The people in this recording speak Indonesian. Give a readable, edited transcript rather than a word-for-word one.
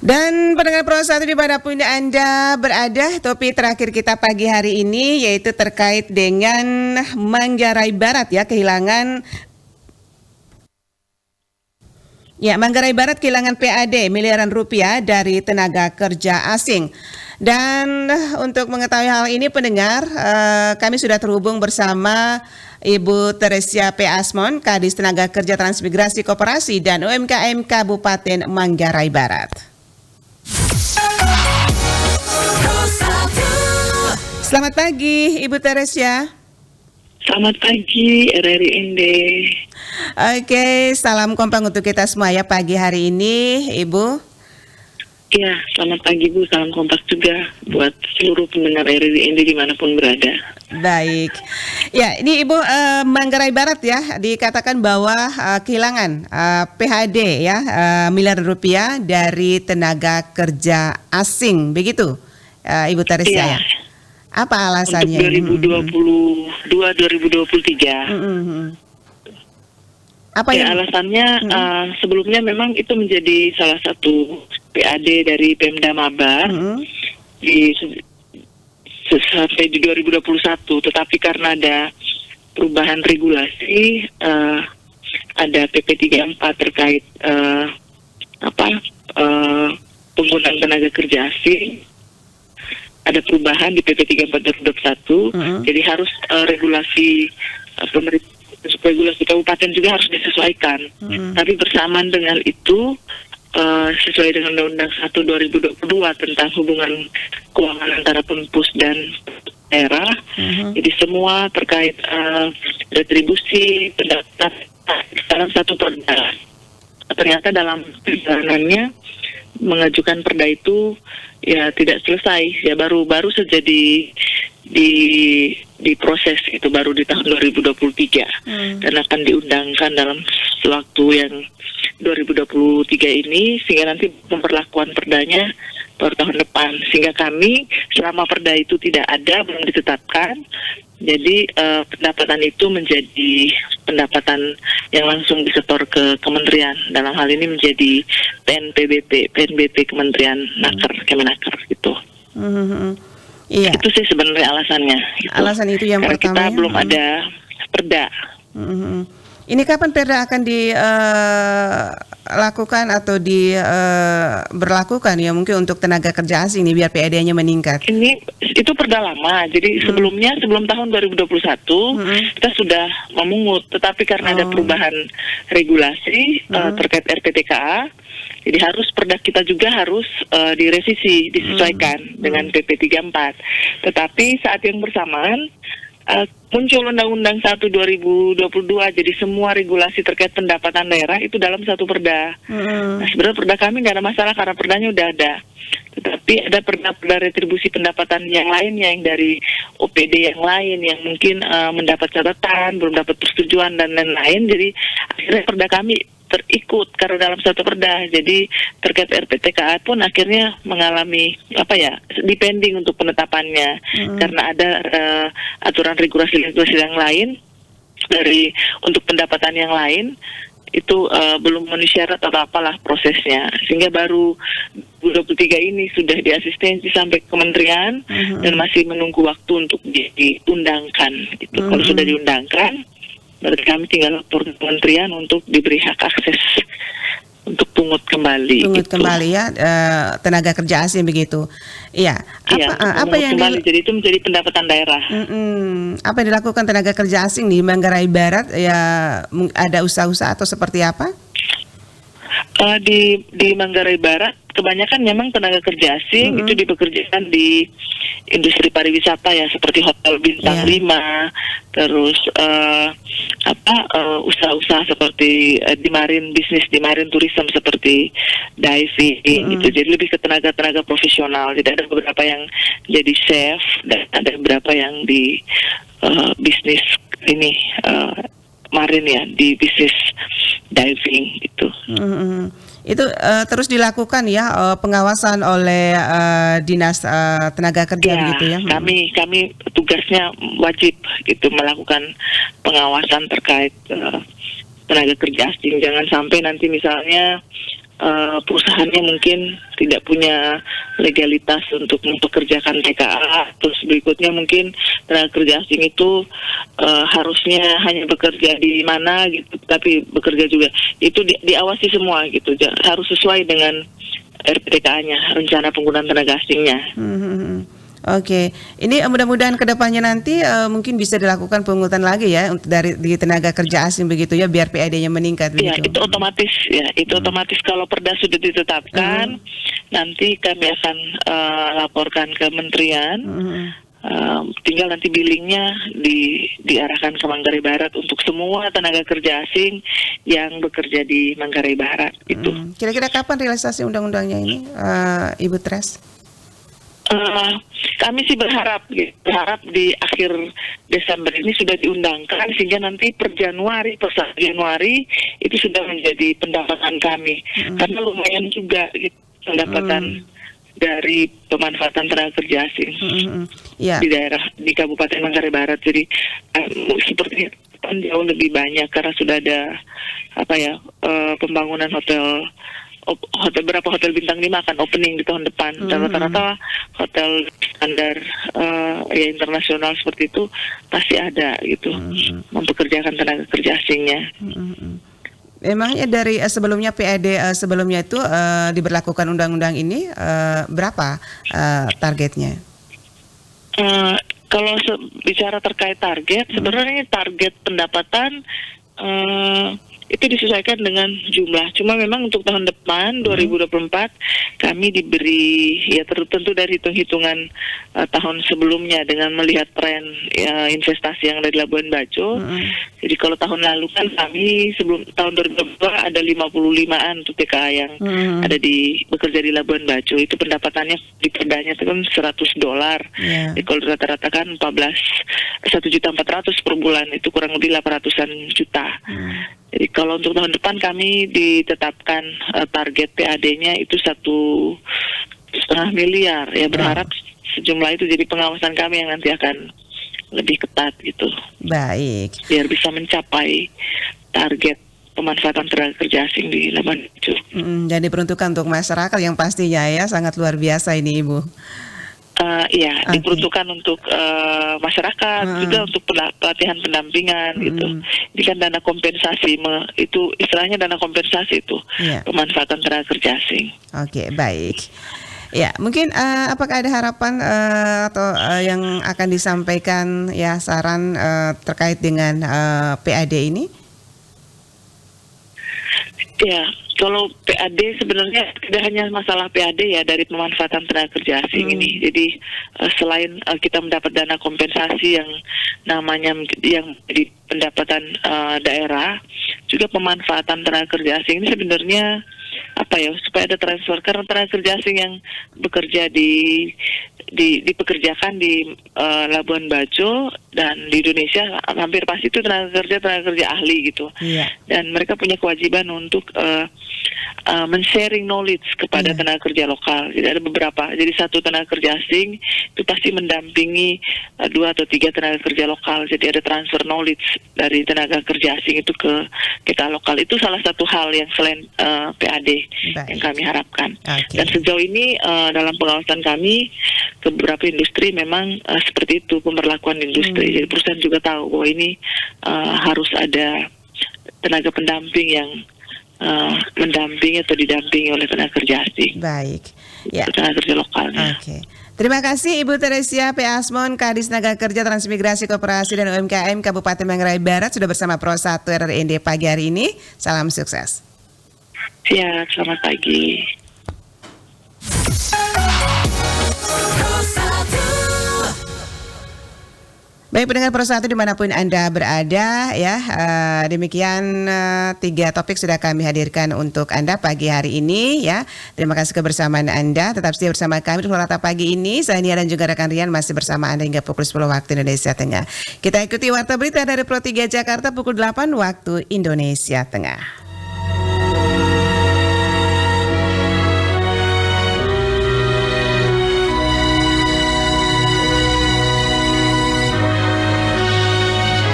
Dan pendengar Pro 1 dimanapun Anda berada, topik terakhir kita pagi hari ini yaitu terkait dengan Manggarai Barat ya, Manggarai Barat kehilangan PAD miliaran rupiah dari tenaga kerja asing. Dan untuk mengetahui hal ini pendengar, kami sudah terhubung bersama Ibu Teresia P. Asmon, Kadis Tenaga Kerja Transmigrasi Koperasi dan UMKM Kabupaten Manggarai Barat. Selamat pagi Ibu Teresia. Selamat pagi RRI Inde. Oke, salam kompak untuk kita semua ya pagi hari ini Ibu. Ya, selamat pagi Bu, salam kompak juga buat seluruh pendengar RRI Inde dimanapun berada. Baik, ya ini Ibu Manggarai Barat ya dikatakan bahwa kehilangan PHD ya miliaran rupiah dari tenaga kerja asing, begitu Ibu Teresia ya. Apa alasannya? Untuk 2022-2023. Apa yang alasannya? Sebelumnya memang itu menjadi salah satu PAD dari Pemda Maba sampai di 2021, tetapi karena ada perubahan regulasi, ada PP 34 terkait penggunaan tenaga kerja asing. Ada perubahan di PP 34 2021, jadi harus regulasi regulasi kabupaten juga harus disesuaikan. Tapi bersamaan dengan itu, sesuai dengan Undang-Undang 1 2022 tentang hubungan keuangan antara Pempus dan daerah, jadi semua terkait retribusi pendaftar dalam satu perda. Ternyata dalam perjalanannya mengajukan perda itu ya tidak selesai, ya baru saja diproses itu baru di tahun 2023 dan akan diundangkan dalam waktu yang 2023 ini, sehingga nanti pemberlakuan perdanya baru tahun depan, sehingga kami selama perda itu tidak ada, belum ditetapkan, jadi pendapatan itu menjadi pendapatan yang langsung disetor ke kementerian, dalam hal ini menjadi PNBP Kementerian Kemenaker gitu. Iya. Itu sih sebenarnya alasannya. Gitu. Alasan itu yang karena pertama. Kita belum ada perda. Ini kapan perda akan dilakukan atau diberlakukan ya mungkin untuk tenaga kerja asing nih biar PAD-nya meningkat? Itu perda lama. Jadi sebelum tahun 2021 kita sudah memungut, tetapi karena ada perubahan regulasi terkait RPTKA, jadi harus perda kita juga harus direvisi, disesuaikan dengan PP 34. Tetapi saat yang bersamaan muncul Undang-Undang 1 2022, jadi semua regulasi terkait pendapatan daerah itu dalam satu perda. Nah, sebenarnya perda kami nggak ada masalah karena perdanya udah ada. Tetapi ada perda retribusi pendapatan yang lainnya, yang dari OPD yang lain, yang mungkin mendapat catatan, belum dapat persetujuan dan lain-lain. Jadi akhirnya perda kami terikut karena dalam satu perda. Jadi terkait RPTKA pun akhirnya mengalami depending untuk penetapannya karena ada aturan regulasi yang lain untuk pendapatan yang lain itu belum memenuhi syarat atau apalah prosesnya, sehingga baru 2023 ini sudah diasistensi sampai kementerian dan masih menunggu waktu untuk diundangkan gitu. Kalau sudah diundangkan, berarti kami tinggal lapor ke kementerian untuk diberi hak akses untuk pungut kembali. Kembali ya tenaga kerja asing begitu. Iya. Apa yang jadi itu menjadi pendapatan daerah. Apa yang dilakukan tenaga kerja asing di Manggarai Barat ya, ada usaha-usaha atau seperti apa? Di Manggarai Barat kebanyakan memang tenaga kerja asing itu dipekerjakan di industri pariwisata ya, seperti hotel bintang 5, terus usaha-usaha seperti di marine tourism seperti diving gitu. Jadi lebih ke tenaga profesional. Jadi ada beberapa yang jadi chef dan ada beberapa yang di bisnis ini marine ya, di bisnis diving gitu. Itu terus dilakukan ya pengawasan oleh dinas tenaga kerja begitu ya. Kami tugasnya wajib gitu melakukan pengawasan terkait tenaga kerja asing. Jangan sampai nanti misalnya perusahaannya mungkin tidak punya legalitas untuk mempekerjakan TKA. Terus berikutnya mungkin tenaga kerja asing itu harusnya hanya bekerja di mana gitu, tapi bekerja juga itu diawasi semua gitu. Harus sesuai dengan RPTKA-nya, rencana penggunaan tenaga asingnya. Oke, ini mudah-mudahan kedepannya nanti mungkin bisa dilakukan pungutan lagi ya untuk di tenaga kerja asing begitu ya, biar PAD-nya meningkat. Iya, begitu. itu otomatis ya, itu otomatis kalau perda sudah ditetapkan, nanti kami akan laporkan ke Kementerian. Tinggal nanti billingnya diarahkan ke Manggarai Barat untuk semua tenaga kerja asing yang bekerja di Manggarai Barat itu. Kira-kira kapan realisasi undang-undangnya ini, Ibu Tres? Kami sih berharap di akhir Desember ini sudah diundangkan sehingga nanti per 1 Januari itu sudah menjadi pendapatan kami, karena lumayan juga gitu, pendapatan dari pemanfaatan tenaga kerja asing di daerah di Kabupaten Manggarai Barat. Jadi sepertinya jauh lebih banyak karena sudah ada pembangunan beberapa hotel bintang 5 akan opening di tahun depan. Dan rata-rata hotel standar ya internasional seperti itu pasti ada gitu, mempekerjakan tenaga kerja asingnya. Memangnya dari sebelumnya PAD sebelumnya itu diberlakukan undang-undang ini berapa targetnya? Kalau bicara terkait target, sebenarnya target pendapatan itu disesuaikan dengan jumlah. Cuma memang untuk tahun depan 2024 kami diberi ya tentu dari hitung-hitungan tahun sebelumnya dengan melihat tren investasi yang ada di Labuan Bajo. Jadi kalau tahun lalu kan kami sebelum tahun 2022 ada 55-an untuk TKA yang ada bekerja di Labuan Bajo. Itu pendapatannya di perdanya itu kan $100. Jadi kalau rata-rata kan 1.400.000 per bulan, itu kurang lebih 800-an juta. Jadi kalau untuk tahun depan kami ditetapkan target PAD-nya itu 1,5 miliar. Ya berharap sejumlah itu, jadi pengawasan kami yang nanti akan lebih ketat gitu. Baik. Biar bisa mencapai target pemanfaatan tenaga kerja asing di Labuan Bajo. Dan diperuntukkan untuk masyarakat yang pastinya ya sangat luar biasa ini, Ibu. Iya, diperuntukkan untuk masyarakat, juga untuk pelatihan pendampingan gitu. Ini kan dana kompensasi, itu istilahnya dana kompensasi itu, pemanfaatan tenaga kerja asing. Oke, baik. Ya, mungkin apakah ada harapan atau yang akan disampaikan ya saran terkait dengan PAD ini? Ya, kalau PAD sebenarnya tidak hanya masalah PAD ya dari pemanfaatan tenaga kerja asing ini. Jadi selain kita mendapat dana kompensasi yang namanya yang di pendapatan daerah, juga pemanfaatan tenaga kerja asing ini sebenarnya supaya ada transfer, karena tenaga kerja asing yang bekerja dipekerjakan di Labuan Bajo dan di Indonesia hampir pasti itu tenaga kerja ahli gitu. Dan mereka punya kewajiban untuk men-sharing knowledge kepada tenaga kerja lokal. Jadi ada beberapa. Jadi satu tenaga kerja asing itu pasti mendampingi 2 atau 3 tenaga kerja lokal. Jadi ada transfer knowledge dari tenaga kerja asing itu ke kita lokal. Itu salah satu hal yang selain PAD yang kami harapkan. Dan sejauh ini dalam pengawasan kami ke beberapa industri memang seperti itu pemberlakuan industri. Jadi perusahaan juga tahu bahwa ini harus ada tenaga pendamping yang mendampingi atau didampingi oleh tenaga kerja asing. Baik. Ya. Tenaga kerja lokalnya. Terima kasih Ibu Teresia P. Asmon, Kadis Tenaga Kerja Transmigrasi Koperasi dan UMKM Kabupaten Manggarai Barat sudah bersama Pro 1 RRIND pagi hari ini. Salam sukses. Ya, selamat pagi. Baik pendengar Pro 1 dimanapun Anda berada ya, demikian 3 topik sudah kami hadirkan untuk Anda pagi hari ini ya. Terima kasih kebersamaan Anda, tetap setia bersama kami di Warta Pagi ini. Saya Nia dan juga rekan Rian masih bersama Anda hingga pukul 10 waktu Indonesia Tengah. Kita ikuti Warta Berita dari Pro 3 Jakarta pukul 8 waktu Indonesia Tengah.